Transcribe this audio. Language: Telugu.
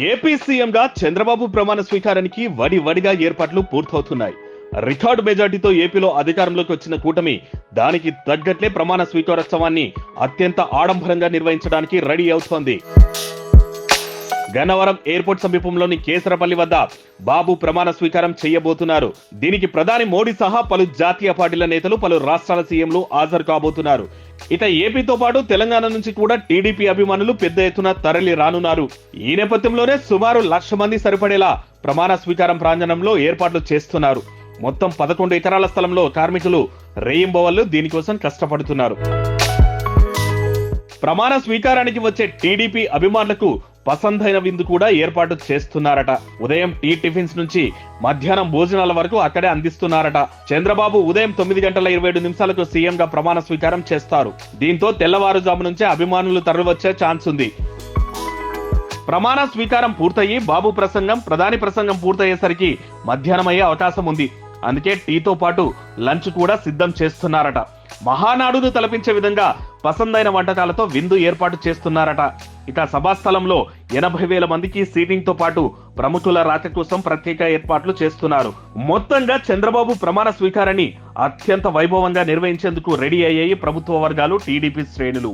ఏపీ సీఎంగా చంద్రబాబు ప్రమాణ స్వీకారానికి వడివడిగా ఏర్పాట్లు పూర్తవుతున్నాయి. రికార్డు మెజార్టీతో ఏపీలో అధికారంలోకి వచ్చిన కూటమి దానికి తగ్గట్లే ప్రమాణ స్వీకారోత్సవాన్ని అత్యంత ఆడంబరంగా నిర్వహించడానికి రెడీ అవుతోంది. గన్నవరం ఎయిర్పోర్ట్ సమీపంలోని కేసరపల్లి వద్ద బాబు ప్రమాణ స్వీకారం చేయబోతున్నారు. దీనికి ప్రధాని మోడీ సహా పలు జాతీయ పార్టీల నేతలు, పలు రాష్ట్రాల సీఎంలు హాజరు కాబోతున్నారు. ఇక ఏపీతో పాటు తెలంగాణ నుంచి కూడా టీడీపీ అభిమానులు పెద్ద ఎత్తున తరలి రానున్నారు. ఈ నేపథ్యంలోనే సుమారు 1,00,000 మంది సరిపడేలా ప్రమాణ స్వీకారం ప్రాంగణంలో ఏర్పాట్లు చేస్తున్నారు. మొత్తం 11 ఎకరాల స్థలంలో కార్మికులు రేయింబవళ్లు దీనికోసం కష్టపడుతున్నారు. ప్రమాణ స్వీకారానికి వచ్చే టీడీపీ అభిమానులకు పసందైన విందు కూడా ఏర్పాటు చేస్తున్నారట. ఉదయం టీ టిఫిన్స్ నుంచి మధ్యాహ్నం భోజనాల వరకు అక్కడే అందిస్తున్నారట. చంద్రబాబు ఉదయం 9:27 సీఎంగా ప్రమాణ స్వీకారం చేస్తారు. దీంతో తెల్లవారుజాము నుంచే అభిమానులు తరలివచ్చే ఛాన్స్ ఉంది. ప్రమాణ స్వీకారం పూర్తయి బాబు ప్రసంగం, ప్రధాని ప్రసంగం పూర్తయ్యేసరికి మధ్యాహ్నం అయ్యే అవకాశం ఉంది. అందుకే టీతో పాటు లంచ్ కూడా సిద్ధం చేస్తున్నారట. మహానాడును తలపించే విధంగా పసందైన వంటకాలతో విందు ఏర్పాటు చేస్తున్నారట. ఇక సభాస్థలంలో 80,000 మందికి సీటింగ్ తో పాటు ప్రముఖుల రాక కోసం ప్రత్యేక ఏర్పాట్లు చేస్తున్నారు. మొత్తంగా చంద్రబాబు ప్రమాణ స్వీకారాన్ని అత్యంత వైభవంగా నిర్వహించేందుకు రెడీ అయ్యాయి ప్రభుత్వ వర్గాలు, టీడీపీ శ్రేణులు.